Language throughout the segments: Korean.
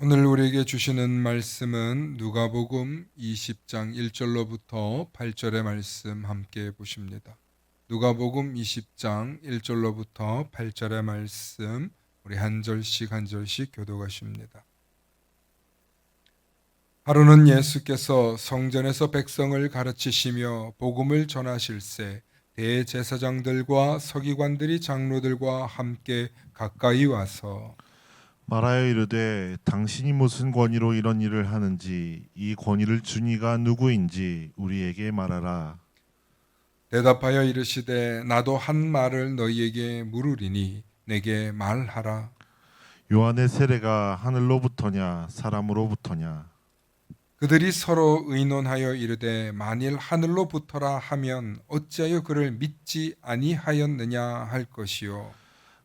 오늘 우리에게 주시는 말씀은 누가복음 20장 1절로부터 8절의 말씀 함께 보십니다. 누가복음 20장 1절로부터 8절의 말씀 우리 한 절씩 한 절씩 교독하십니다. 하루는 예수께서 성전에서 백성을 가르치시며 복음을 전하실새 대제사장들과 서기관들이 장로들과 함께 가까이 와서 말하여 이르되 당신이 무슨 권위로 이런 일을 하는지 이 권위를 준 이가 누구인지 우리에게 말하라. 대답하여 이르시되 나도 한 말을 너희에게 물으리니 내게 말하라. 요한의 세례가 하늘로부터냐 사람으로부터냐? 그들이 서로 의논하여 이르되 만일 하늘로부터라 하면 어찌하여 그를 믿지 아니하였느냐 할 것이요.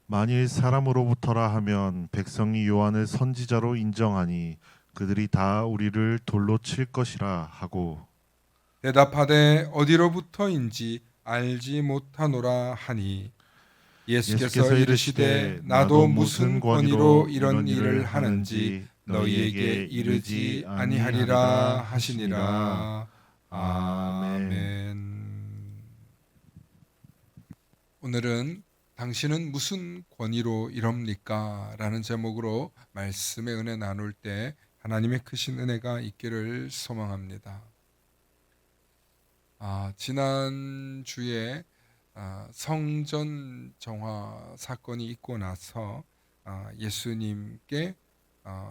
만일 사람으로부터라 하면 백성이 요한을 선지자로 인정하니 그들이 다 우리를 돌로 칠 것이라 하고 대답하되 어디로부터인지 알지 못하노라 하니 예수께서 예수께서 이르시되 나도 무슨 권위로 이런 일을 하는지 너희에게 이르지 아니하리라 하시니라. 아멘. 오늘은 당신은 무슨 권위로 이럽니까? 라는 제목으로 말씀의 은혜 나눌 때 하나님의 크신 은혜가 있기를 소망합니다. 지난 주에 성전 정화 사건이 있고 나서 예수님께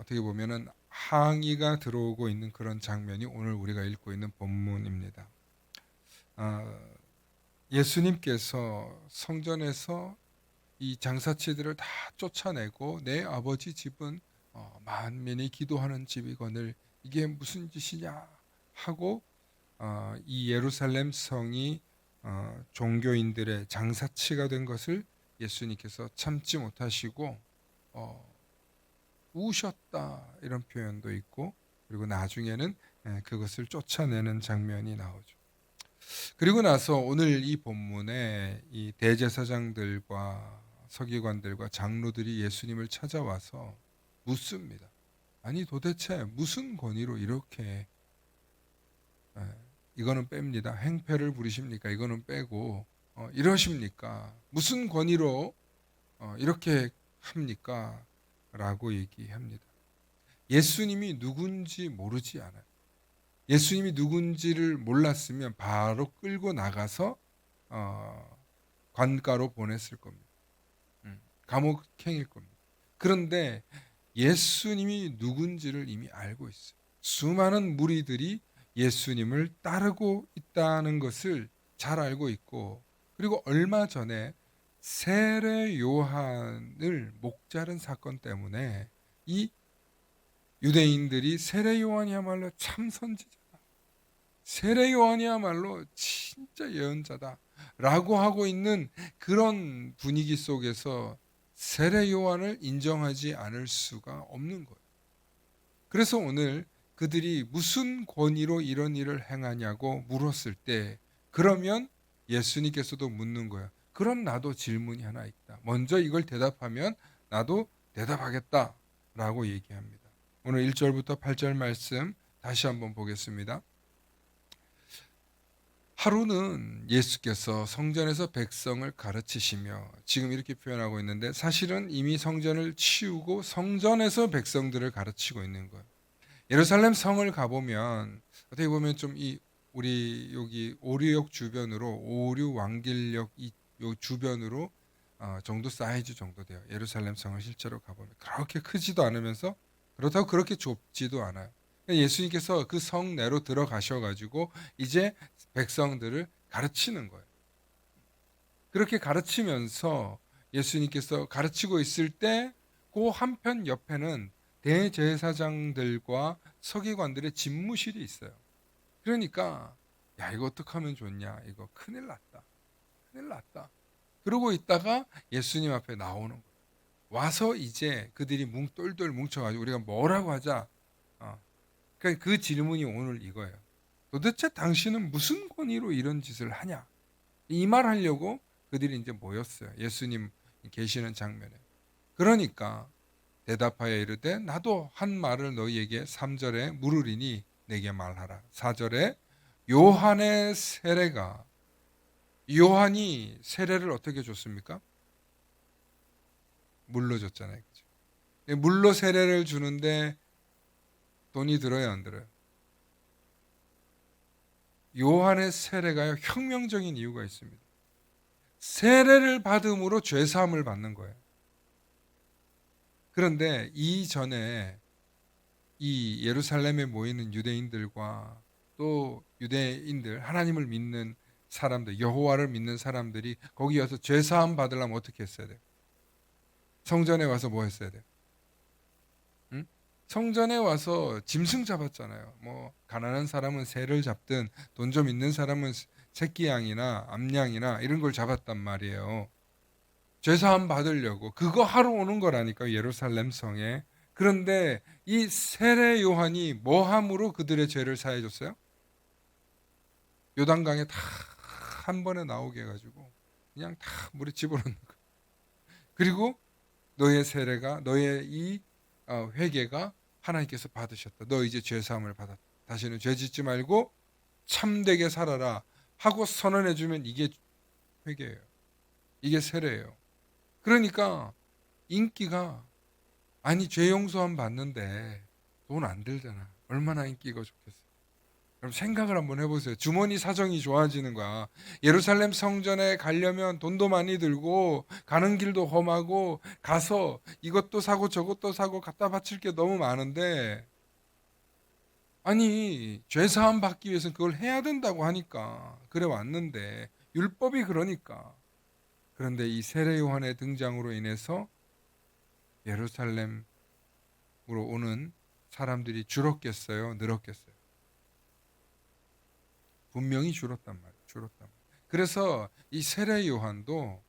어떻게 보면은 항의가 들어오고 있는 그런 장면이 오늘 우리가 읽고 있는 본문입니다. 예수님께서 성전에서 이 장사치들을 다 쫓아내고 내 아버지 집은 만민이 기도하는 집이거늘 이게 무슨 짓이냐 하고 이 예루살렘 성이 종교인들의 장사치가 된 것을 예수님께서 참지 못하시고 우셨다 이런 표현도 있고 그리고 나중에는 그것을 쫓아내는 장면이 나오죠. 그리고 나서 오늘 이 본문에 이 대제사장들과 서기관들과 장로들이 예수님을 찾아와서 묻습니다. 아니 도대체 무슨 권위로 이렇게 이거는 뺍니다. 행패를 부리십니까? 이거는 빼고 이러십니까? 무슨 권위로 이렇게 합니까? 라고 얘기합니다. 예수님이 누군지 모르지 않아요. 예수님이 누군지를 몰랐으면 바로 끌고 나가서 관가로 보냈을 겁니다. 감옥행일 겁니다. 그런데 예수님이 누군지를 이미 알고 있어요. 수많은 무리들이 예수님을 따르고 있다는 것을 잘 알고 있고 그리고 얼마 전에 세례 요한을 목자른 사건 때문에 이 유대인들이 세례 요한이야말로 참 선지자다. 세례 요한이야말로 진짜 예언자다. 라고 하고 있는 그런 분위기 속에서 세례 요한을 인정하지 않을 수가 없는 거예요. 그래서 오늘 그들이 무슨 권위로 이런 일을 행하냐고 물었을 때 그러면 예수님께서도 묻는 거예요. 그럼 나도 질문이 하나 있다. 먼저 이걸 대답하면 나도 대답하겠다. 라고 얘기합니다. 오늘 1절부터 8절 말씀 다시 한번 보겠습니다. 하루는 예수께서 성전에서 백성을 가르치시며 지금 이렇게 표현하고 있는데 사실은 이미 성전을 치우고 성전에서 백성들을 가르치고 있는 거예요. 예루살렘 성을 가보면 어떻게 보면 좀 이 우리 여기 오류역 주변으로 오류 왕길역 이 주변으로 정도 사이즈 정도 돼요. 예루살렘 성을 실제로 가보면 그렇게 크지도 않으면서 그렇다고 그렇게 좁지도 않아요. 예수님께서 그 성 내로 들어가셔가지고 이제 백성들을 가르치는 거예요. 그렇게 가르치면서 예수님께서 가르치고 있을 때 그 한편 옆에는 대제사장들과 서기관들의 집무실이 있어요. 그러니까 야 이거 어떡하면 좋냐 이거 큰일 났다. 큰일 났다. 그러고 있다가 예수님 앞에 나오는 거예요. 와서 이제 그들이 똘똘 뭉쳐가지고 우리가 뭐라고 하자. 그러니까 그 질문이 오늘 이거예요. 도대체 당신은 무슨 권위로 이런 짓을 하냐? 이 말 하려고 그들이 이제 모였어요. 예수님 계시는 장면에. 그러니까 대답하여 이르되 나도 한 말을 너희에게 3절에 물으리니 내게 말하라. 4절에 요한의 세례가, 요한이 세례를 어떻게 줬습니까? 물로 줬잖아요. 그죠? 물로 세례를 주는데 돈이 들어요, 안 들어요? 요한의 세례가요, 혁명적인 이유가 있습니다. 세례를 받음으로 죄 사함을 받는 거예요. 그런데 이전에 이 예루살렘에 모이는 유대인들과 또 유대인들, 하나님을 믿는 사람들, 여호와를 믿는 사람들이 거기 와서 죄 사함 받으려면 어떻게 했어야 돼요? 성전에 와서 뭐 했어야 돼요? 응? 성전에 와서 짐승 잡았잖아요. 뭐 가난한 사람은 새를 잡든 돈 좀 있는 사람은 새끼 양이나 암양이나 이런 걸 잡았단 말이에요. 죄사함 받으려고 그거 하러 오는 거라니까, 예루살렘 성에. 그런데 이 세례 요한이 뭐 함으로 그들의 죄를 사해 줬어요? 요단강에 다 한 번에 나오게 해가지고 그냥 다 물에 집어넣는 거예요. 그리고 너의 세례가, 너의 이 회개가 하나님께서 받으셨다. 너 이제 죄사함을 받았다. 다시는 죄 짓지 말고 참되게 살아라 하고 선언해 주면 이게 회개예요. 이게 세례예요. 그러니까 인기가, 아니 죄 용서함 받는데 돈 안 들잖아. 얼마나 인기가 좋겠어. 그럼 생각을 한번 해보세요. 주머니 사정이 좋아지는 거야. 예루살렘 성전에 가려면 돈도 많이 들고 가는 길도 험하고 가서 이것도 사고 저것도 사고 갖다 바칠 게 너무 많은데, 아니 죄 사함 받기 위해서는 그걸 해야 된다고 하니까 그래 왔는데, 율법이 그러니까. 그런데 이 세례 요한의 등장으로 인해서 예루살렘으로 오는 사람들이 줄었겠어요, 늘었겠어요? 분명히 줄었단 말이에요. 줄었단 말이에요. 그래서 이 세례 요한도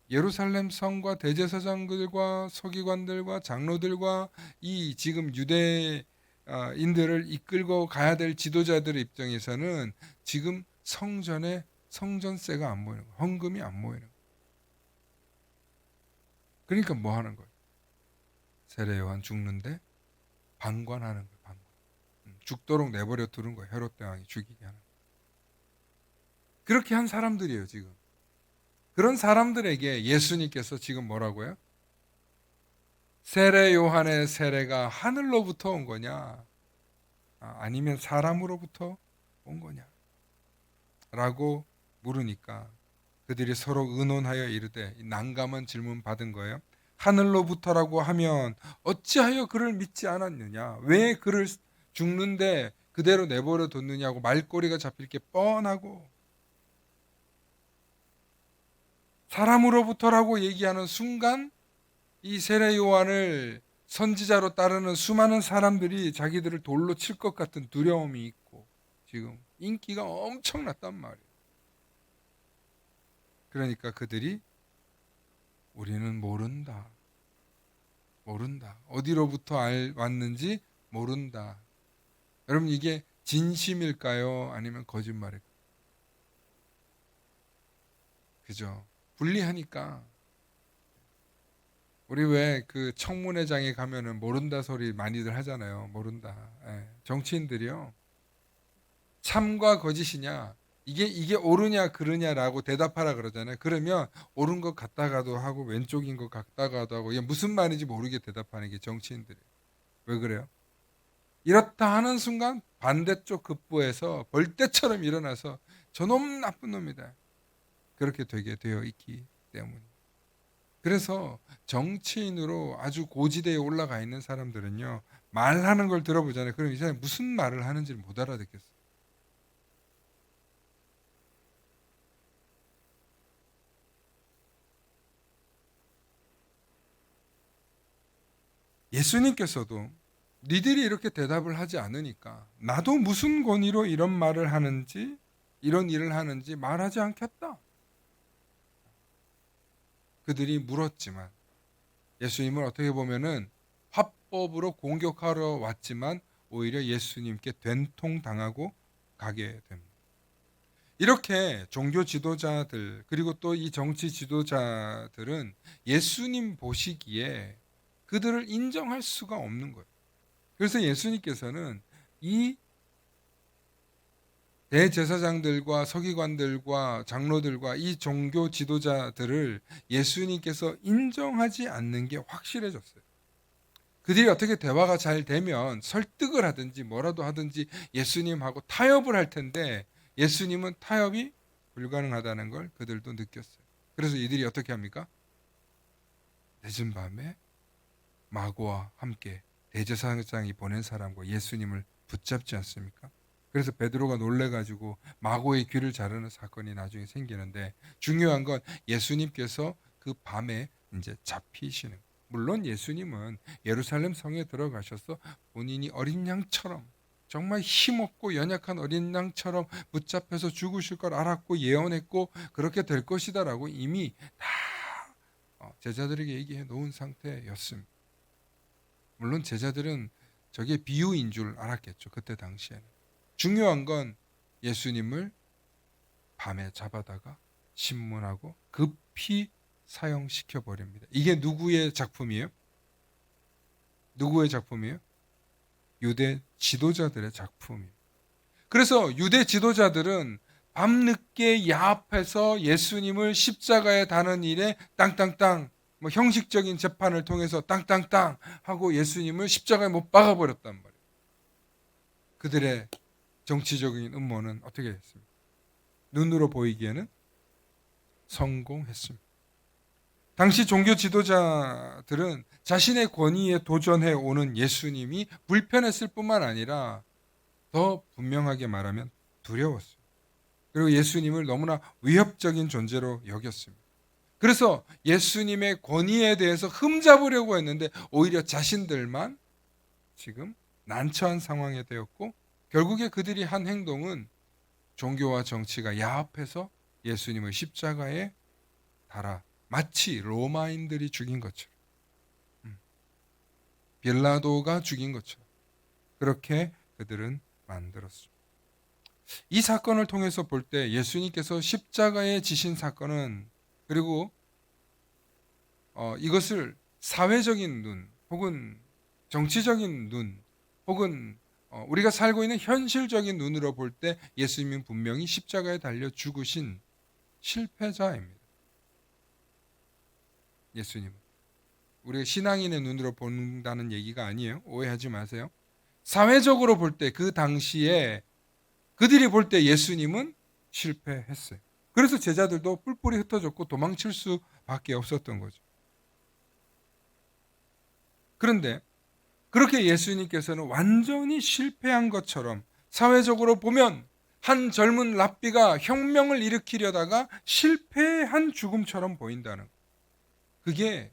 예루살렘 성과 대제사장들과 서기관들과 장로들과 이 지금 유대인들을 이끌고 가야 될 지도자들의 입장에서는 지금 성전에 성전세가 안 모이는 거예요. 헌금이 안 모이는 거예요. 그러니까 뭐 하는 거예요? 세례 요한 죽는데 방관하는 거예요. 방관. 죽도록 내버려 두는 거예요. 헤롯 대왕이 죽이게 하는 거예요. 그렇게 한 사람들이에요, 지금. 그런 사람들에게 예수님께서 지금 뭐라고요? 세례 요한의 세례가 하늘로부터 온 거냐? 아니면 사람으로부터 온 거냐? 라고 물으니까 그들이 서로 의논하여 이르되, 난감한 질문 받은 거예요. 하늘로부터라고 하면 어찌하여 그를 믿지 않았느냐? 왜 그를 죽는데 그대로 내버려 뒀느냐고 말꼬리가 잡힐 게 뻔하고, 사람으로부터라고 얘기하는 순간 이 세례 요한을 선지자로 따르는 수많은 사람들이 자기들을 돌로 칠 것 같은 두려움이 있고 지금 인기가 엄청났단 말이에요. 그러니까 그들이 우리는 모른다. 모른다. 어디로부터 왔는지 모른다. 여러분, 이게 진심일까요? 아니면 거짓말일까요? 그죠? 분리하니까. 우리 왜 그 청문회장에 가면은 모른다 소리 많이들 하잖아요. 모른다. 예. 정치인들이요. 참과 거짓이냐, 이게 옳으냐 그르냐라고 대답하라 그러잖아요. 그러면 옳은 것 같다가도 하고 왼쪽인 것 같다가도 하고, 이게 무슨 말인지 모르게 대답하는 게 정치인들이에요. 왜 그래요? 이렇다 하는 순간 반대쪽 급부에서 벌떼처럼 일어나서 저놈 나쁜 놈이다, 그렇게 되게 되어 있기 때문에. 그래서 정치인으로 아주 고지대에 올라가 있는 사람들은요, 말하는 걸 들어보잖아요. 그럼 이 사람이 무슨 말을 하는지 못 알아듣겠어요. 예수님께서도 니들이 이렇게 대답을 하지 않으니까 나도 무슨 권위로 이런 말을 하는지, 이런 일을 하는지 말하지 않겠다. 그들이 물었지만 예수님은 어떻게 보면은 화법으로 공격하러 왔지만 오히려 예수님께 된통당하고 가게 됩니다. 이렇게 종교 지도자들, 그리고 또 이 정치 지도자들은 예수님 보시기에 그들을 인정할 수가 없는 거예요. 그래서 예수님께서는 이 대제사장들과 서기관들과 장로들과 이 종교 지도자들을 예수님께서 인정하지 않는 게 확실해졌어요. 그들이 어떻게 대화가 잘 되면 설득을 하든지 뭐라도 하든지 예수님하고 타협을 할 텐데 예수님은 타협이 불가능하다는 걸 그들도 느꼈어요. 그래서 이들이 어떻게 합니까? 늦은 밤에 마고와 함께 대제사장이 보낸 사람과 예수님을 붙잡지 않습니까? 그래서 베드로가 놀래가지고 마고의 귀를 자르는 사건이 나중에 생기는데 중요한 건 예수님께서 그 밤에 이제 잡히시는. 물론 예수님은 예루살렘 성에 들어가셔서 본인이 어린 양처럼 정말 힘없고 연약한 어린 양처럼 붙잡혀서 죽으실 걸 알았고 예언했고 그렇게 될 것이다라고 이미 다 제자들에게 얘기해 놓은 상태였습니다. 물론 제자들은 저게 비유인 줄 알았겠죠. 그때 당시에는. 중요한 건 예수님을 밤에 잡아다가 신문하고 급히 사형시켜 버립니다. 이게 누구의 작품이에요? 누구의 작품이에요? 유대 지도자들의 작품이에요. 그래서 유대 지도자들은 밤늦게 야합해서 예수님을 십자가에 다는 일에 땅땅땅 뭐 형식적인 재판을 통해서 땅땅땅 하고 예수님을 십자가에 못 박아 버렸단 말이에요. 그들의 정치적인 음모는 어떻게 했습니까? 눈으로 보이기에는 성공했습니다. 당시 종교 지도자들은 자신의 권위에 도전해 오는 예수님이 불편했을 뿐만 아니라 더 분명하게 말하면 두려웠어요. 그리고 예수님을 너무나 위협적인 존재로 여겼습니다. 그래서 예수님의 권위에 대해서 흠잡으려고 했는데 오히려 자신들만 지금 난처한 상황에 되었고 결국에 그들이 한 행동은 종교와 정치가 야합해서 예수님을 십자가에 달아 마치 로마인들이 죽인 것처럼 빌라도가 죽인 것처럼 그렇게 그들은 만들었습니다. 이 사건을 통해서 볼 때 예수님께서 십자가에 지신 사건은 그리고 이것을 사회적인 눈 혹은 정치적인 눈 혹은 우리가 살고 있는 현실적인 눈으로 볼 때 예수님은 분명히 십자가에 달려 죽으신 실패자입니다. 예수님은 우리가 신앙인의 눈으로 본다는 얘기가 아니에요. 오해하지 마세요. 사회적으로 볼 때 그 당시에 그들이 볼 때 예수님은 실패했어요. 그래서 제자들도 뿔뿔이 흩어졌고 도망칠 수밖에 없었던 거죠. 그런데 그렇게 예수님께서는 완전히 실패한 것처럼 사회적으로 보면 한 젊은 랍비가 혁명을 일으키려다가 실패한 죽음처럼 보인다는 거예요. 그게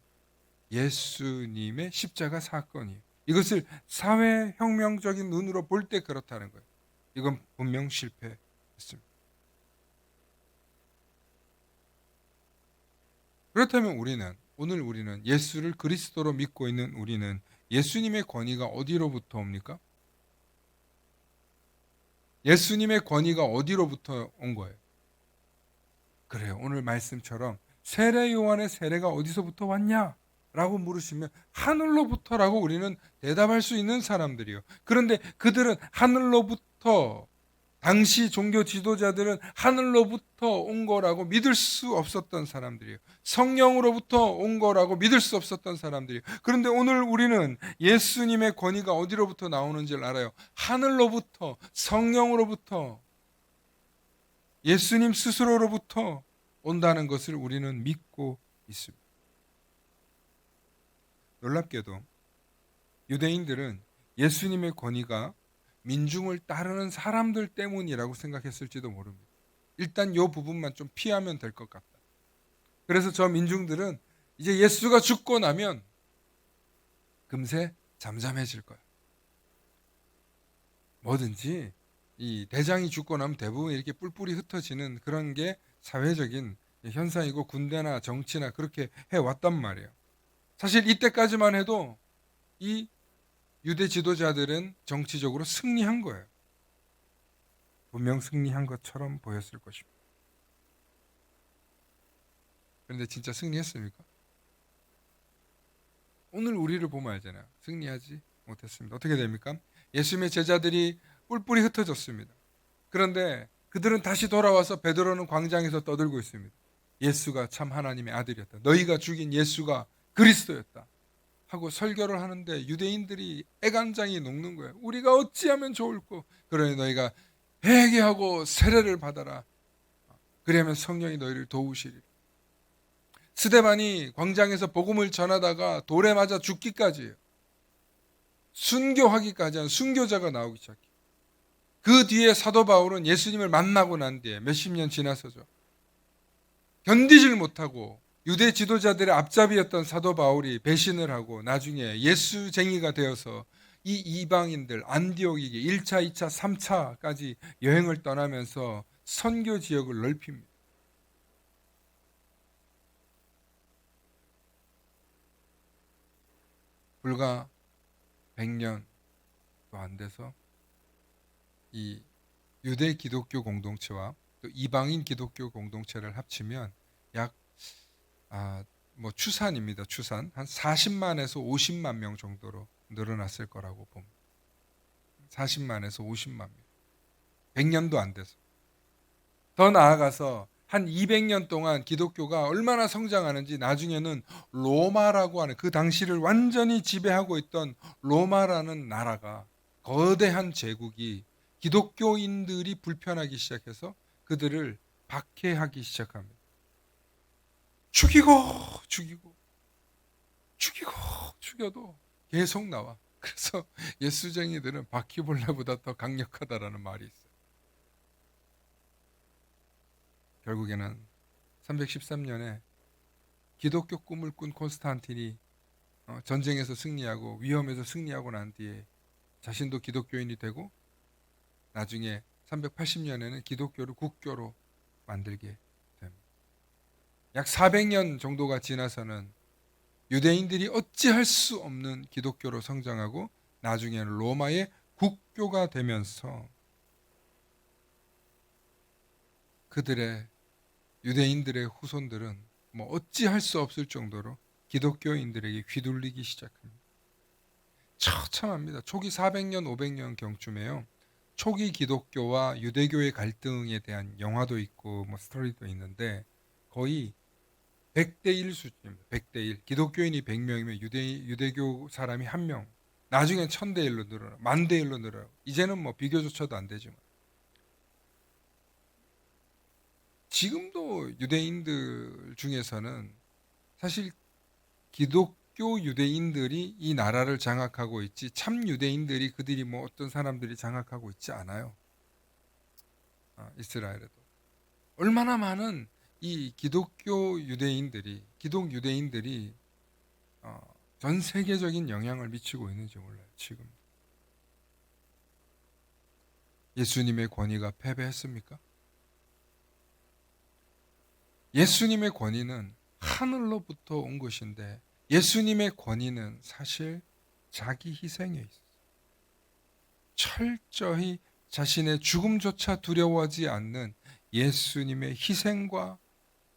예수님의 십자가 사건이에요. 이것을 사회혁명적인 눈으로 볼 때 그렇다는 거예요. 이건 분명 실패했습니다. 그렇다면 오늘 우리는 예수를 그리스도로 믿고 있는 우리는 예수님의 권위가 어디로부터 옵니까? 예수님의 권위가 어디로부터 온 거예요? 그래요. 오늘 말씀처럼 세례 요한의 세례가 어디서부터 왔냐? 라고 물으시면 하늘로부터라고 우리는 대답할 수 있는 사람들이요. 그런데 그들은 하늘로부터 당시 종교 지도자들은 하늘로부터 온 거라고 믿을 수 없었던 사람들이에요. 성령으로부터 온 거라고 믿을 수 없었던 사람들이에요. 그런데 오늘 우리는 예수님의 권위가 어디로부터 나오는지를 알아요. 하늘로부터, 성령으로부터, 예수님 스스로로부터 온다는 것을 우리는 믿고 있습니다. 놀랍게도 유대인들은 예수님의 권위가 민중을 따르는 사람들 때문이라고 생각했을지도 모릅니다. 일단 이 부분만 좀 피하면 될 것 같다. 그래서 저 민중들은 이제 예수가 죽고 나면 금세 잠잠해질 거야. 뭐든지 이 대장이 죽고 나면 대부분 이렇게 뿔뿔이 흩어지는 그런 게 사회적인 현상이고 군대나 정치나 그렇게 해왔단 말이에요. 사실 이때까지만 해도 이 유대 지도자들은 정치적으로 승리한 거예요. 분명 승리한 것처럼 보였을 것입니다. 그런데 진짜 승리했습니까? 오늘 우리를 보면 알잖아요. 승리하지 못했습니다. 어떻게 됩니까? 예수님의 제자들이 뿔뿔이 흩어졌습니다. 그런데 그들은 다시 돌아와서 베드로는 광장에서 떠들고 있습니다. 예수가 참 하나님의 아들이었다. 너희가 죽인 예수가 그리스도였다. 하고 설교를 하는데 유대인들이 애간장이 녹는 거예요. 우리가 어찌하면 좋을꼬. 그러니 너희가 회개하고 세례를 받아라. 그리하면 성령이 너희를 도우시리라. 스데반이 광장에서 복음을 전하다가 돌에 맞아 죽기까지 해요. 순교하기까지 한 순교자가 나오기 시작해요. 그 뒤에 사도 바울은 예수님을 만나고 난 뒤에 몇십 년 지나서죠. 견디질 못하고 유대 지도자들의 앞잡이였던 사도 바울이 배신을 하고 나중에 예수쟁이가 되어서 이 이방인들 안디옥에게 1차, 2차, 3차까지 여행을 떠나면서 선교 지역을 넓힙니다. 불과 100년도 안 돼서 이 유대 기독교 공동체와 또 이방인 기독교 공동체를 합치면 약 추산입니다. 추산 한 40만에서 50만 명 정도로 늘어났을 거라고 봅니다. 40만에서 50만 명. 100년도 안 돼서. 더 나아가서 한 200년 동안 기독교가 얼마나 성장하는지 나중에는 로마라고 하는 그 당시를 완전히 지배하고 있던 로마라는 나라가 거대한 제국이 기독교인들이 불편하기 시작해서 그들을 박해하기 시작합니다. 죽이고 죽여도 계속 나와. 그래서 예수쟁이들은 바퀴벌레보다 더 강력하다라는 말이 있어요. 결국에는 313년에 기독교 꿈을 꾼 콘스탄틴이 전쟁에서 승리하고 위험에서 승리하고 난 뒤에 자신도 기독교인이 되고 나중에 380년에는 기독교를 국교로 만들게 됩니다. 약 400년 정도가 지나서는 유대인들이 어찌할 수 없는 기독교로 성장하고 나중에는 로마의 국교가 되면서 그들의 유대인들의 후손들은 어찌할 수 없을 정도로 기독교인들에게 휘둘리기 시작합니다. 처참합니다. 초기 400년, 500년 경쯤에요. 초기 기독교와 유대교의 갈등에 대한 영화도 있고 스토리도 있는데 거의 100대 1 수준입니다. 100대 1. 기독교인이 100명이면 유대교 사람이 1명. 나중엔 1000대 1로 늘어나. 10,000대 1로 늘어요. 이제는 비교조차도 안 되지만. 지금도 유대인들 중에서는 사실 기독교 유대인들이 이 나라를 장악하고 있지 참 유대인들이 그들이 어떤 사람들이 장악하고 있지 않아요. 이스라엘에도. 얼마나 많은 이 기독교 유대인들이 기독 유대인들이 전 세계적인 영향을 미치고 있는지 몰라요. 지금 예수님의 권위가 패배했습니까? 예수님의 권위는 하늘로부터 온 것인데 예수님의 권위는 사실 자기 희생에 있어요. 철저히 자신의 죽음조차 두려워하지 않는 예수님의 희생과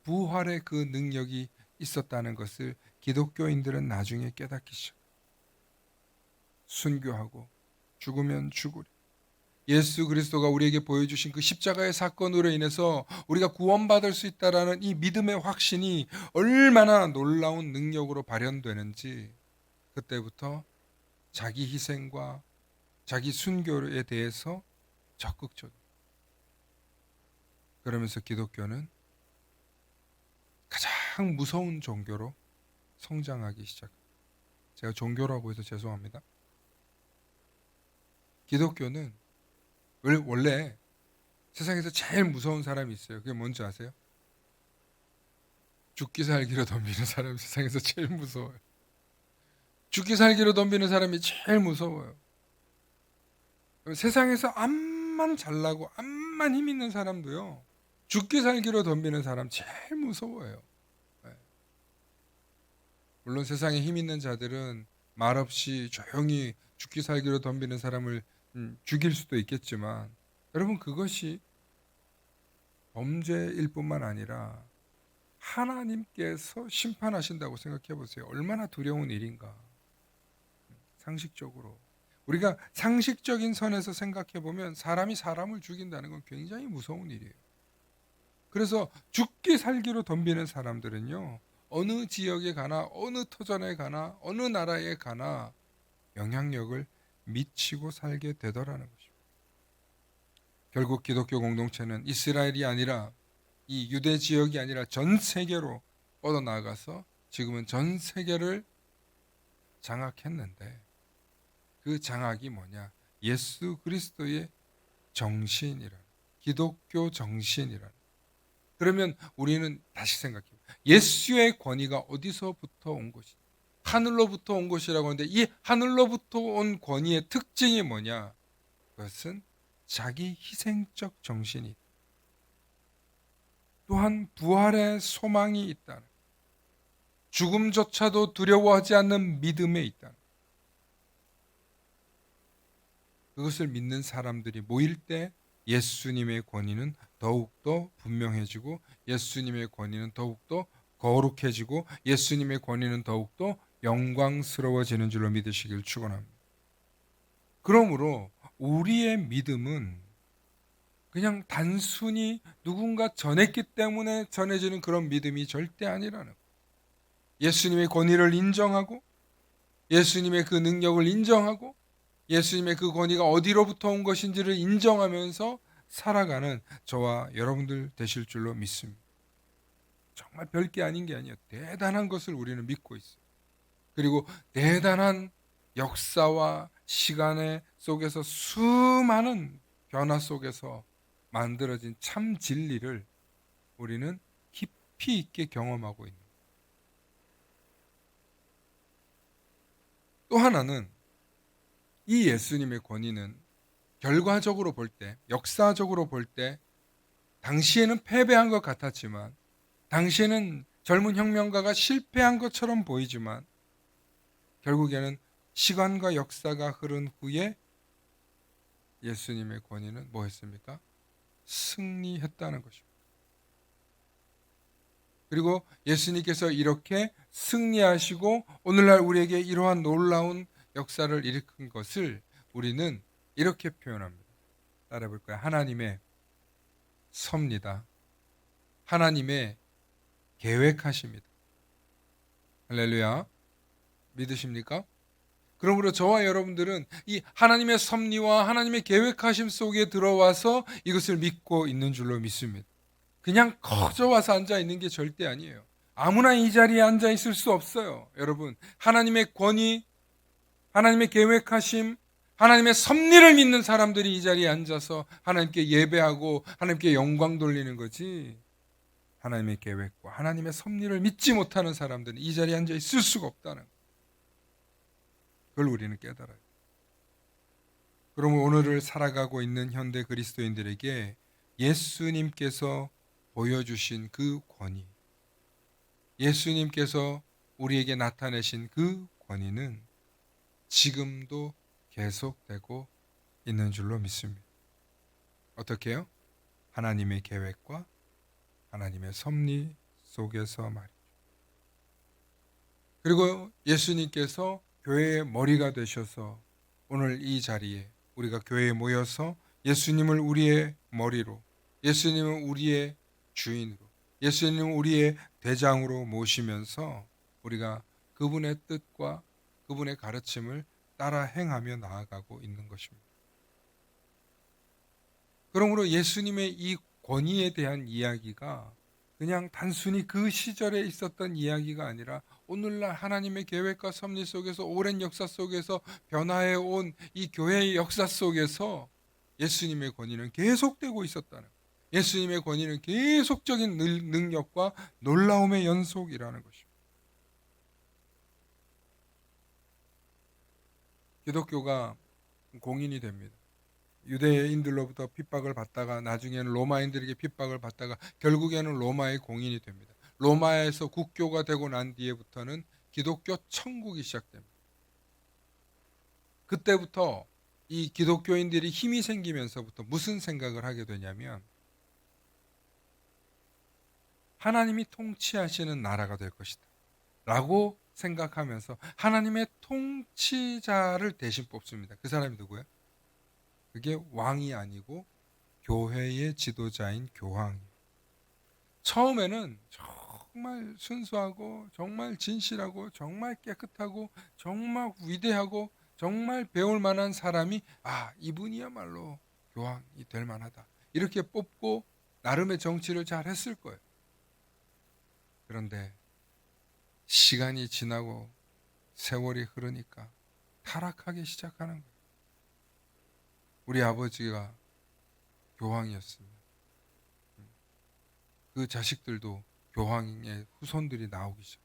부활의 그 능력이 있었다는 것을 기독교인들은 나중에 깨닫기 시작. 순교하고 죽으면 죽으리. 예수 그리스도가 우리에게 보여주신 그 십자가의 사건으로 인해서 우리가 구원받을 수 있다라는 이 믿음의 확신이 얼마나 놀라운 능력으로 발현되는지 그때부터 자기 희생과 자기 순교에 대해서 적극적으로 그러면서 기독교는 가장 무서운 종교로 성장하기 시작합니다. 제가 종교라고 해서 죄송합니다. 기독교는 원래 세상에서 제일 무서운 사람이 있어요. 그게 뭔지 아세요? 죽기 살기로 덤비는 사람이 세상에서 제일 무서워요. 죽기 살기로 덤비는 사람이 제일 무서워요. 세상에서 암만 잘나고 암만 힘 있는 사람도요. 죽기 살기로 덤비는 사람 제일 무서워요. 물론 세상에 힘 있는 자들은 말없이 조용히 죽기 살기로 덤비는 사람을 죽일 수도 있겠지만 여러분 그것이 범죄일 뿐만 아니라 하나님께서 심판하신다고 생각해 보세요. 얼마나 두려운 일인가. 상식적으로. 우리가 상식적인 선에서 생각해 보면 사람이 사람을 죽인다는 건 굉장히 무서운 일이에요. 그래서 죽기 살기로 덤비는 사람들은요, 어느 지역에 가나, 어느 터전에 가나, 어느 나라에 가나 영향력을 미치고 살게 되더라는 것입니다. 결국 기독교 공동체는 이스라엘이 아니라 이 유대 지역이 아니라 전 세계로 뻗어나가서 지금은 전 세계를 장악했는데, 그 장악이 뭐냐? 예수 그리스도의 정신이라는, 기독교 정신이라는. 그러면 우리는 다시 생각해요. 예수의 권위가 어디서부터 온 것이냐? 하늘로부터 온 것이라고 하는데, 이 하늘로부터 온 권위의 특징이 뭐냐? 그것은 자기 희생적 정신이, 또한 부활의 소망이 있다는, 죽음조차도 두려워하지 않는 믿음에 있다는, 그것을 믿는 사람들이 모일 때 예수님의 권위는 더욱더 분명해지고, 예수님의 권위는 더욱더 거룩해지고, 예수님의 권위는 더욱더 영광스러워지는 줄로 믿으시길 축원합니다. 그러므로 우리의 믿음은 그냥 단순히 누군가 전했기 때문에 전해지는 그런 믿음이 절대 아니라는 거예요. 예수님의 권위를 인정하고, 예수님의 그 능력을 인정하고, 예수님의 그 권위가 어디로부터 온 것인지를 인정하면서 살아가는 저와 여러분들 되실 줄로 믿습니다. 정말 별게 아닌 게 아니에요. 대단한 것을 우리는 믿고 있어요. 그리고 대단한 역사와 시간의 속에서 수많은 변화 속에서 만들어진 참 진리를 우리는 깊이 있게 경험하고 있는. 또 하나는 이 예수님의 권위는 결과적으로 볼 때, 역사적으로 볼 때 당시에는 패배한 것 같았지만, 당시에는 젊은 혁명가가 실패한 것처럼 보이지만, 결국에는 시간과 역사가 흐른 후에 예수님의 권위는 뭐였습니까? 승리했다는 것입니다. 그리고 예수님께서 이렇게 승리하시고 오늘날 우리에게 이러한 놀라운 역사를 일으킨 것을 우리는 이렇게 표현합니다. 따라해 볼까요? 하나님의 섭니다. 하나님의 계획하십니다. 할렐루야. 믿으십니까? 그러므로 저와 여러분들은 이 하나님의 섭리와 하나님의 계획하심 속에 들어와서 이것을 믿고 있는 줄로 믿습니다. 그냥 거저 와서 앉아 있는 게 절대 아니에요. 아무나 이 자리에 앉아 있을 수 없어요. 여러분, 하나님의 권위, 하나님의 계획하심, 하나님의 섭리를 믿는 사람들이 이 자리에 앉아서 하나님께 예배하고 하나님께 영광 돌리는 거지, 하나님의 계획과 하나님의 섭리를 믿지 못하는 사람들은 이 자리에 앉아 있을 수가 없다는 거. 그걸 우리는 깨달아요. 그러면 오늘을 살아가고 있는 현대 그리스도인들에게 예수님께서 보여주신 그 권위, 예수님께서 우리에게 나타내신 그 권위는 지금도 계속되고 있는 줄로 믿습니다. 어떻게 해요? 하나님의 계획과 하나님의 섭리 속에서 말이죠. 그리고 예수님께서 교회의 머리가 되셔서 오늘 이 자리에 우리가 교회에 모여서 예수님을 우리의 머리로, 예수님을 우리의 주인으로, 예수님을 우리의 대장으로 모시면서 우리가 그분의 뜻과 그분의 가르침을 따라 행하며 나아가고 있는 것입니다. 그러므로 예수님의 이 권위에 대한 이야기가 그냥 단순히 그 시절에 있었던 이야기가 아니라 오늘날 하나님의 계획과 섭리 속에서 오랜 역사 속에서 변화해 온 이 교회의 역사 속에서 예수님의 권위는 계속되고 있었다는, 예수님의 권위는 계속적인 능력과 놀라움의 연속이라는 것입니다. 기독교가 공인이 됩니다. 유대인들로부터 핍박을 받다가 나중에는 로마인들에게 핍박을 받다가 결국에는 로마의 공인이 됩니다. 로마에서 국교가 되고 난 뒤에부터는 기독교 천국이 시작됩니다. 그때부터 이 기독교인들이 힘이 생기면서부터 무슨 생각을 하게 되냐면, 하나님이 통치하시는 나라가 될 것이다 라고 생각하면서 하나님의 통치자를 대신 뽑습니다. 그 사람이 누구예요? 그게 왕이 아니고 교회의 지도자인 교황이에요. 처음에는 정말 순수하고 정말 진실하고 정말 깨끗하고 정말 위대하고 정말 배울 만한 사람이 이분이야말로 교황이 될 만하다 이렇게 뽑고 나름의 정치를 잘 했을 거예요. 그런데 시간이 지나고 세월이 흐르니까 타락하기 시작하는 거예요. 우리 아버지가 교황이었습니다. 그 자식들도 교황의 후손들이 나오기 시작.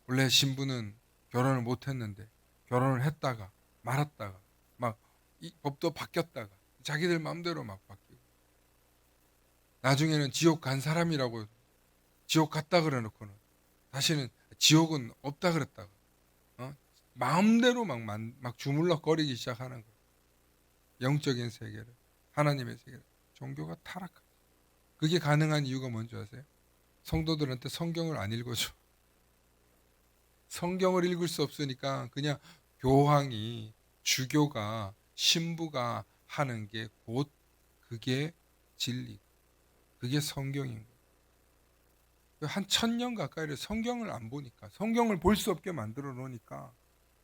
원래 신부는 결혼을 못했는데 결혼을 했다가 말았다가 막 이 법도 바뀌었다가 자기들 마음대로 막 바뀌고 나중에는 지옥 간 사람이라고 지옥 갔다 그래놓고는 다시는 지옥은 없다 그랬다가 마음대로 막 주물럭거리기 시작하는 거예요. 영적인 세계를 하나님의 세계를 종교가 타락하죠. 그게 가능한 이유가 뭔지 아세요? 성도들한테 성경을 안 읽어줘. 성경을 읽을 수 없으니까 그냥 교황이 주교가 신부가 하는 게 곧 그게 진리, 그게 성경인 거예요. 한 1000년 가까이를 성경을 안 보니까 성경을 볼 수 없게 만들어 놓으니까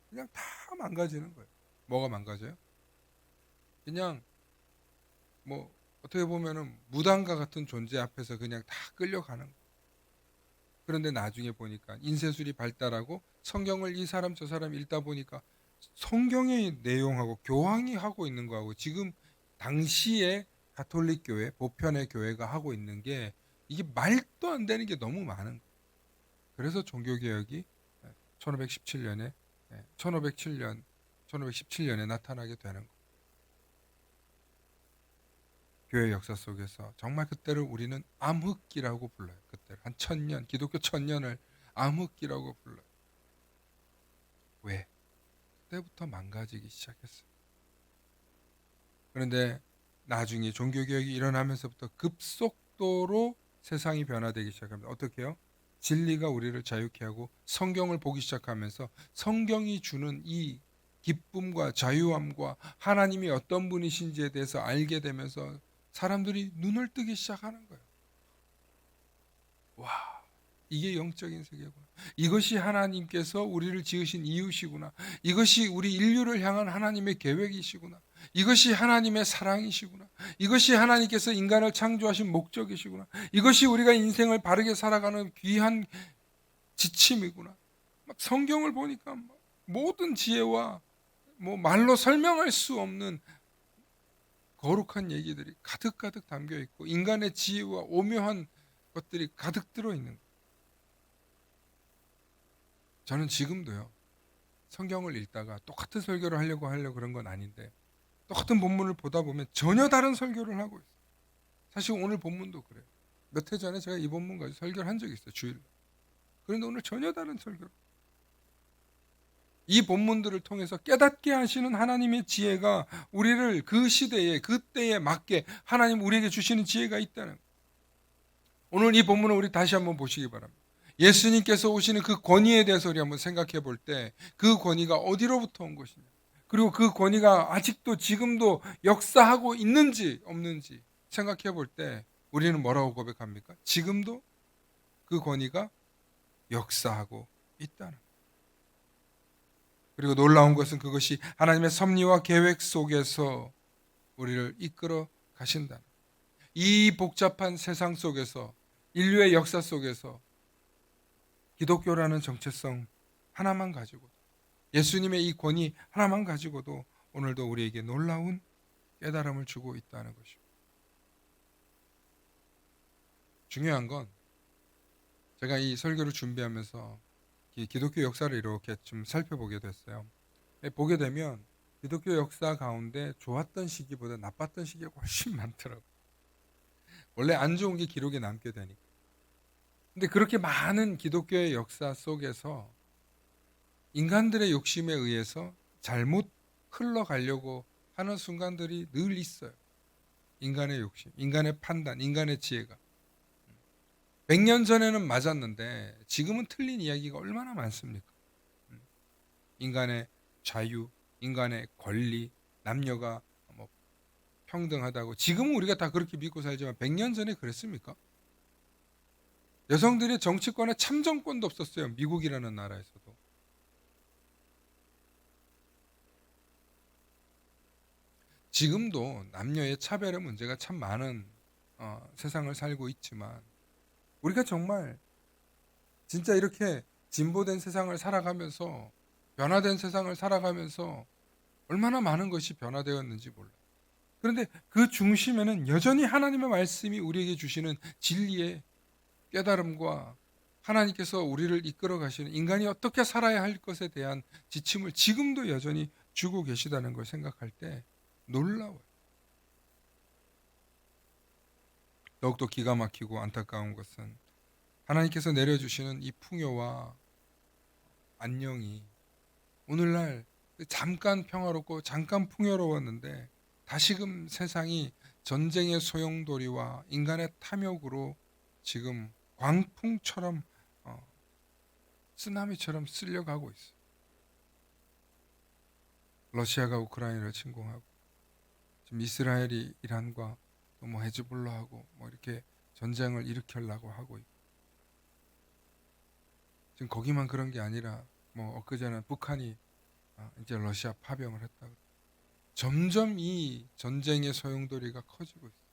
그냥 다 망가지는 거예요. 뭐가 망가져요? 그냥 뭐 어떻게 보면은 무당과 같은 존재 앞에서 그냥 다 끌려가는 거예요. 그런데 나중에 보니까 인쇄술이 발달하고 성경을 이 사람 저 사람 읽다 보니까 성경의 내용하고 교황이 하고 있는 거하고 지금 당시에 가톨릭 교회, 보편의 교회가 하고 있는 게 이게 말도 안 되는 게 너무 많은 거예요. 그래서 종교개혁이 1517년에 1517년에 나타나게 되는 거예요. 교회 역사 속에서 정말 그때를 우리는 암흑기라고 불러요. 그때 한 1000년, 기독교 1000년을 암흑기라고 불러요. 왜? 그때부터 망가지기 시작했어요. 그런데 나중에 종교개혁이 일어나면서부터 급속도로 세상이 변화되기 시작합니다. 어떻게 해요? 진리가 우리를 자유케 하고 성경을 보기 시작하면서 성경이 주는 이 기쁨과 자유함과 하나님이 어떤 분이신지에 대해서 알게 되면서 사람들이 눈을 뜨기 시작하는 거예요. 와, 이게 영적인 세계구나. 이것이 하나님께서 우리를 지으신 이유시구나. 이것이 우리 인류를 향한 하나님의 계획이시구나. 이것이 하나님의 사랑이시구나. 이것이 하나님께서 인간을 창조하신 목적이시구나. 이것이 우리가 인생을 바르게 살아가는 귀한 지침이구나. 막 성경을 보니까 모든 지혜와 말로 설명할 수 없는 거룩한 얘기들이 가득가득 담겨 있고 인간의 지혜와 오묘한 것들이 가득 들어 있는 거예요. 저는 지금도요. 성경을 읽다가 똑같은 설교를 하려고 그런 건 아닌데 똑같은 본문을 보다 보면 전혀 다른 설교를 하고 있어요. 사실 오늘 본문도 그래요. 몇 해 전에 제가 이 본문 가지고 설교를 한 적이 있어요. 주일날. 그런데 오늘 전혀 다른 설교를. 이 본문들을 통해서 깨닫게 하시는 하나님의 지혜가 우리를 그 시대에 그때에 맞게 하나님 우리에게 주시는 지혜가 있다는 거예요. 오늘 이 본문을 우리 다시 한번 보시기 바랍니다. 예수님께서 오시는 그 권위에 대해서 우리 한번 생각해 볼 때 그 권위가 어디로부터 온 것이냐, 그리고 그 권위가 아직도 지금도 역사하고 있는지 없는지 생각해 볼 때 우리는 뭐라고 고백합니까? 지금도 그 권위가 역사하고 있다는 거예요. 그리고 놀라운 것은 그것이 하나님의 섭리와 계획 속에서 우리를 이끌어 가신다는 거예요. 이 복잡한 세상 속에서 인류의 역사 속에서 기독교라는 정체성 하나만 가지고 예수님의 이 권위 하나만 가지고도 오늘도 우리에게 놀라운 깨달음을 주고 있다는 것입니다. 중요한 건 제가 이 설교를 준비하면서 기독교 역사를 이렇게 좀 살펴보게 됐어요. 보게 되면 기독교 역사 가운데 좋았던 시기보다 나빴던 시기가 훨씬 많더라고요. 원래 안 좋은 게 기록에 남게 되니까. 근데 그렇게 많은 기독교의 역사 속에서 인간들의 욕심에 의해서 잘못 흘러가려고 하는 순간들이 늘 있어요. 인간의 욕심, 인간의 판단, 인간의 지혜가. 100년 전에는 맞았는데 지금은 틀린 이야기가 얼마나 많습니까? 인간의 자유, 인간의 권리, 남녀가 뭐 평등하다고 지금은 우리가 다 그렇게 믿고 살지만 100년 전에 그랬습니까? 여성들의 정치권에 참정권도 없었어요. 미국이라는 나라에서도. 지금도 남녀의 차별의 문제가 참 많은 세상을 살고 있지만 우리가 정말 진짜 이렇게 진보된 세상을 살아가면서 변화된 세상을 살아가면서 얼마나 많은 것이 변화되었는지 몰라요. 그런데 그 중심에는 여전히 하나님의 말씀이 우리에게 주시는 진리의 깨달음과 하나님께서 우리를 이끌어 가시는 인간이 어떻게 살아야 할 것에 대한 지침을 지금도 여전히 주고 계시다는 걸 생각할 때 놀라워요. 더욱더 기가 막히고 안타까운 것은 하나님께서 내려주시는 이 풍요와 안녕이 오늘날 잠깐 평화롭고 잠깐 풍요로웠는데 다시금 세상이 전쟁의 소용돌이와 인간의 탐욕으로 지금 광풍처럼 쓰나미처럼 쓸려가고 있어요. 러시아가 우크라이나를 침공하고 지금 이스라엘이 이란과 또 뭐 헤즈볼라하고 뭐 이렇게 전쟁을 일으키려고 하고 있고 지금 거기만 그런 게 아니라 뭐 엊그제는 북한이 이제 러시아 파병을 했다. 점점 이 전쟁의 소용돌이가 커지고 있어요.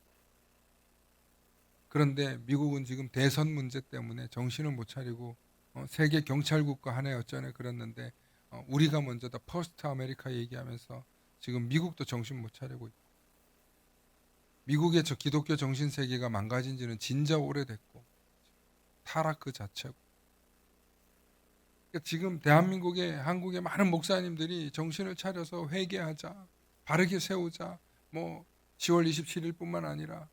그런데 미국은 지금 대선 문제 때문에 정신을 못 차리고 세계 경찰국가 하나에 어쩌네 그랬는데 우리가 먼저 다 퍼스트 아메리카 얘기하면서 지금 미국도 정신 못 차리고 있고 미국의 저 기독교 정신 세계가 망가진 지는 진짜 오래됐고 타락 그 자체고 그러니까 지금 대한민국의 한국의 많은 목사님들이 정신을 차려서 회개하자 바르게 세우자 뭐 10월 27일뿐만 아니라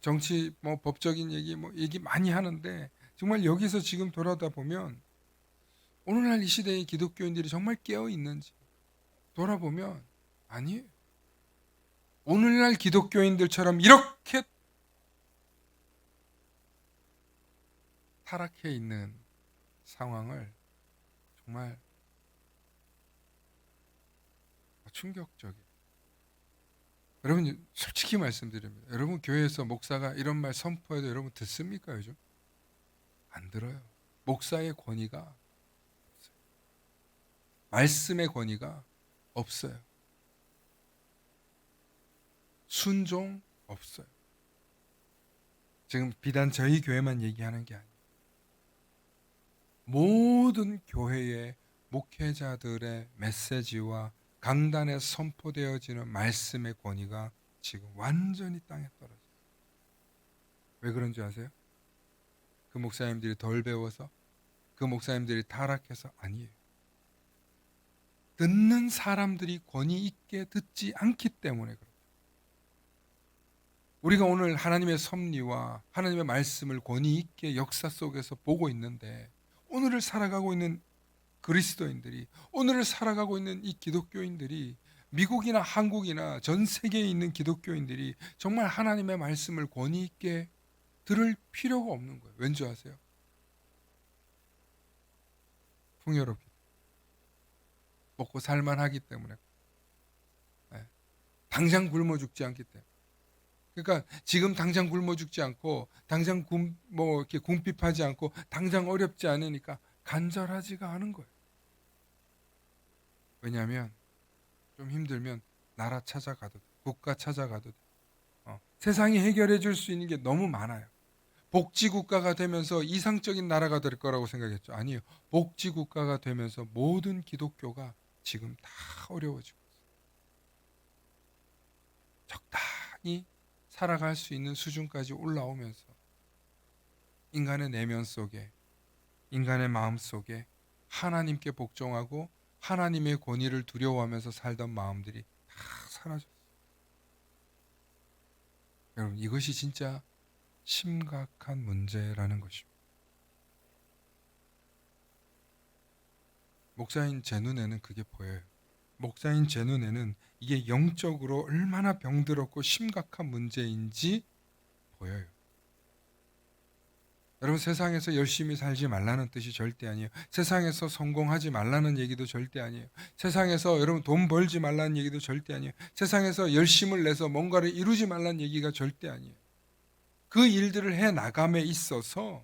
정치 뭐 법적인 얘기 뭐 얘기 많이 하는데 정말 여기서 지금 돌아다 보면 오늘날 이 시대의 기독교인들이 정말 깨어 있는지 돌아보면 아니에요. 오늘날 기독교인들처럼 이렇게 타락해 있는 상황을 정말 충격적이에요. 여러분 솔직히 말씀드립니다. 여러분 교회에서 목사가 이런 말 선포해도 여러분 듣습니까 요즘? 안 들어요. 목사의 권위가 없어요. 말씀의 권위가 없어요. 순종 없어요. 지금 비단 저희 교회만 얘기하는 게 아니에요. 모든 교회의 목회자들의 메시지와 강단에 선포되어지는 말씀의 권위가 지금 완전히 땅에 떨어져요. 왜 그런 줄 아세요? 그 목사님들이 덜 배워서 그 목사님들이 타락해서 아니에요. 듣는 사람들이 권위 있게 듣지 않기 때문에 그렇죠. 우리가 오늘 하나님의 섭리와 하나님의 말씀을 권위 있게 역사 속에서 보고 있는데 오늘을 살아가고 있는 그리스도인들이 오늘을 살아가고 있는 이 기독교인들이 미국이나 한국이나 전 세계에 있는 기독교인들이 정말 하나님의 말씀을 권위 있게 들을 필요가 없는 거예요. 왠지 아세요? 풍요롭기 먹고 살만하기 때문에 당장 굶어 죽지 않기 때문에 그러니까 지금 당장 굶어 죽지 않고 당장 뭐 이렇게 궁핍하지 않고 당장 어렵지 않으니까 간절하지가 않은 거예요. 왜냐하면 좀 힘들면 나라 찾아가도 돼. 국가 찾아가도 돼. 세상이 해결해 줄 수 있는 게 너무 많아요. 복지국가가 되면서 이상적인 나라가 될 거라고 생각했죠. 아니에요. 복지국가가 되면서 모든 기독교가 지금 다 어려워지고 있어요. 적당히 살아갈 수 있는 수준까지 올라오면서 인간의 내면 속에 인간의 마음 속에 하나님께 복종하고 하나님의 권위를 두려워하면서 살던 마음들이 다 사라졌어요. 여러분 이것이 진짜 심각한 문제라는 것입니다. 목사인 제 눈에는 그게 보여요. 목사인 제 눈에는 이게 영적으로 얼마나 병들었고 심각한 문제인지 보여요. 여러분, 세상에서 열심히 살지 말라는 뜻이 절대 아니에요. 세상에서 성공하지 말라는 얘기도 절대 아니에요. 세상에서 여러분 돈 벌지 말라는 얘기도 절대 아니에요. 세상에서 열심을 내서 뭔가를 이루지 말라는 얘기가 절대 아니에요. 그 일들을 해 나감에 있어서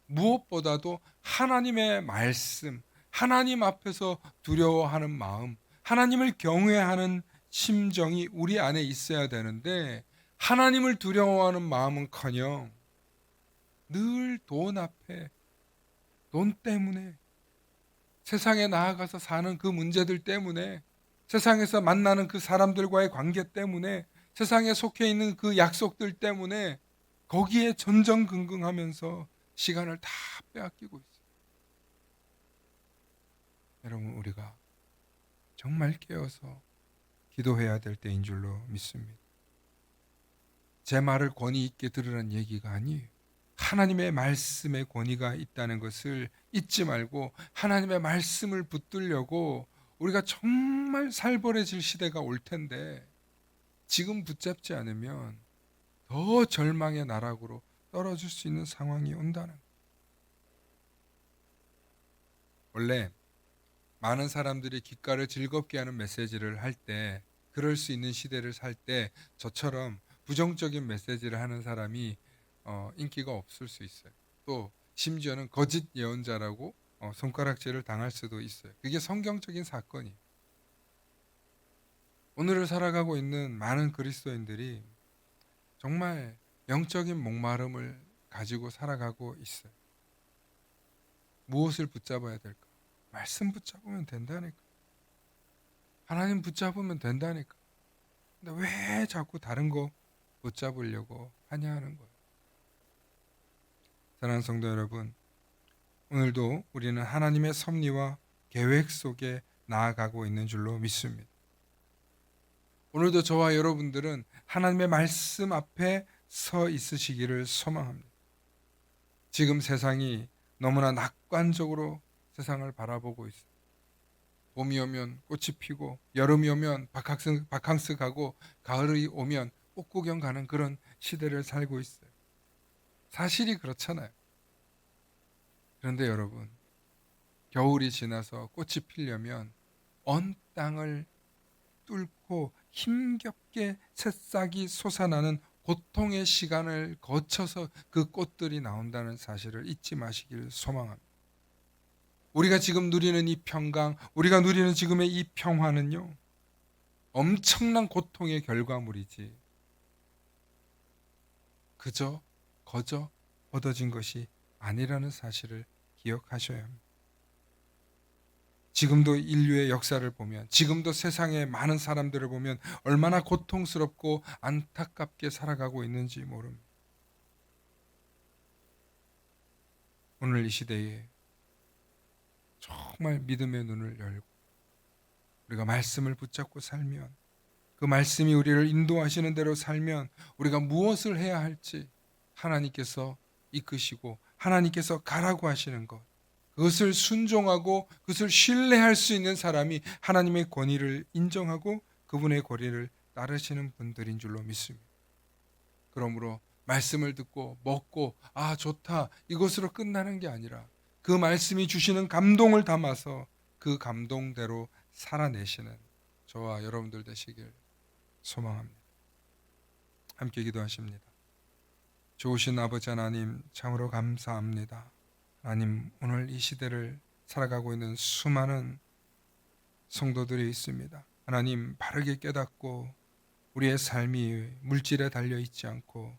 무엇보다도 하나님의 말씀, 하나님 앞에서 두려워하는 마음, 하나님을 경외하는 심정이 우리 안에 있어야 되는데, 하나님을 두려워하는 마음은커녕 늘 돈 앞에, 돈 때문에, 세상에 나아가서 사는 그 문제들 때문에, 세상에서 만나는 그 사람들과의 관계 때문에, 세상에 속해 있는 그 약속들 때문에 거기에 전전긍긍하면서 시간을 다 빼앗기고 있어요. 여러분, 우리가 정말 깨어서 기도해야 될 때인 줄로 믿습니다. 제 말을 권위 있게 들으라는 얘기가 아니에요. 하나님의 말씀에 권위가 있다는 것을 잊지 말고 하나님의 말씀을 붙들려고 우리가 정말 살벌해질 시대가 올 텐데, 지금 붙잡지 않으면 더 절망의 나락으로 떨어질 수 있는 상황이 온다는 거예요. 원래 많은 사람들이 귓가를 즐겁게 하는 메시지를 할 때, 그럴 수 있는 시대를 살 때 저처럼 부정적인 메시지를 하는 사람이 인기가 없을 수 있어요. 또 심지어는 거짓 예언자라고 손가락질을 당할 수도 있어요. 그게 성경적인 사건이에요. 오늘을 살아가고 있는 많은 그리스도인들이 정말 영적인 목마름을 가지고 살아가고 있어요. 무엇을 붙잡아야 될까? 말씀 붙잡으면 된다니까. 하나님 붙잡으면 된다니까. 근데 왜 자꾸 다른 거 붙잡으려고 하냐 하는 거예요. 사랑하는 성도 여러분, 오늘도 우리는 하나님의 섭리와 계획 속에 나아가고 있는 줄로 믿습니다. 오늘도 저와 여러분들은 하나님의 말씀 앞에 서 있으시기를 소망합니다. 지금 세상이 너무나 낙관적으로 세상을 바라보고 있어요. 봄이 오면 꽃이 피고, 여름이 오면 바캉스 가고, 가을이 오면 꽃 구경 가는 그런 시대를 살고 있어요. 사실이 그렇잖아요. 그런데 여러분, 겨울이 지나서 꽃이 피려면 언 땅을 뚫고 힘겹게 새싹이 솟아나는 고통의 시간을 거쳐서 그 꽃들이 나온다는 사실을 잊지 마시기를 소망합니다. 우리가 지금 누리는 이 평강, 우리가 누리는 지금의 이 평화는요, 엄청난 고통의 결과물이지 거저 얻어진 것이 아니라는 사실을 기억하셔야 합니다. 지금도 인류의 역사를 보면, 지금도 세상의 많은 사람들을 보면 얼마나 고통스럽고 안타깝게 살아가고 있는지 모릅니다. 오늘 이 시대에 정말 믿음의 눈을 열고 우리가 말씀을 붙잡고 살면, 그 말씀이 우리를 인도하시는 대로 살면 우리가 무엇을 해야 할지 하나님께서 이끄시고 하나님께서 가라고 하시는 것, 그것을 순종하고 그것을 신뢰할 수 있는 사람이 하나님의 권위를 인정하고 그분의 권위를 따르시는 분들인 줄로 믿습니다. 그러므로 말씀을 듣고 먹고 좋다 이것으로 끝나는 게 아니라 그 말씀이 주시는 감동을 담아서 그 감동대로 살아내시는 저와 여러분들 되시길 소망합니다. 함께 기도하십니다. 좋으신 아버지 하나님, 참으로 감사합니다. 하나님, 오늘 이 시대를 살아가고 있는 수많은 성도들이 있습니다. 하나님, 바르게 깨닫고 우리의 삶이 물질에 달려 있지 않고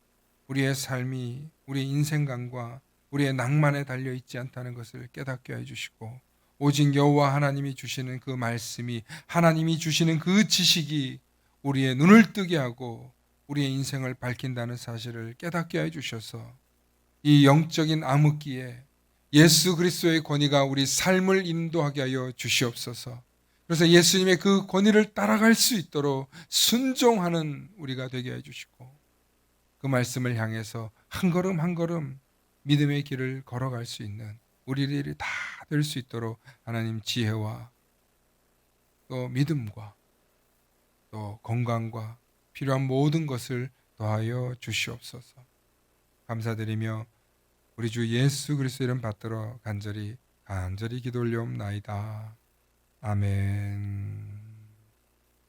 우리의 삶이 우리의 인생관과 우리의 낭만에 달려 있지 않다는 것을 깨닫게 해주시고, 오직 여호와 하나님이 주시는 그 말씀이, 하나님이 주시는 그 지식이 우리의 눈을 뜨게 하고 우리의 인생을 밝힌다는 사실을 깨닫게 해주셔서 이 영적인 암흑기에 예수 그리스도의 권위가 우리 삶을 인도하게 하여 주시옵소서. 그래서 예수님의 그 권위를 따라갈 수 있도록 순종하는 우리가 되게 해주시고, 그 말씀을 향해서 한 걸음 한 걸음 믿음의 길을 걸어갈 수 있는 우리들이 다 될 수 있도록 하나님 지혜와 또 믿음과 또 건강과 필요한 모든 것을 더하여 주시옵소서. 감사드리며 우리 주 예수 그리스도 이름 받들어 간절히 기도 올려옵나이다. 아멘.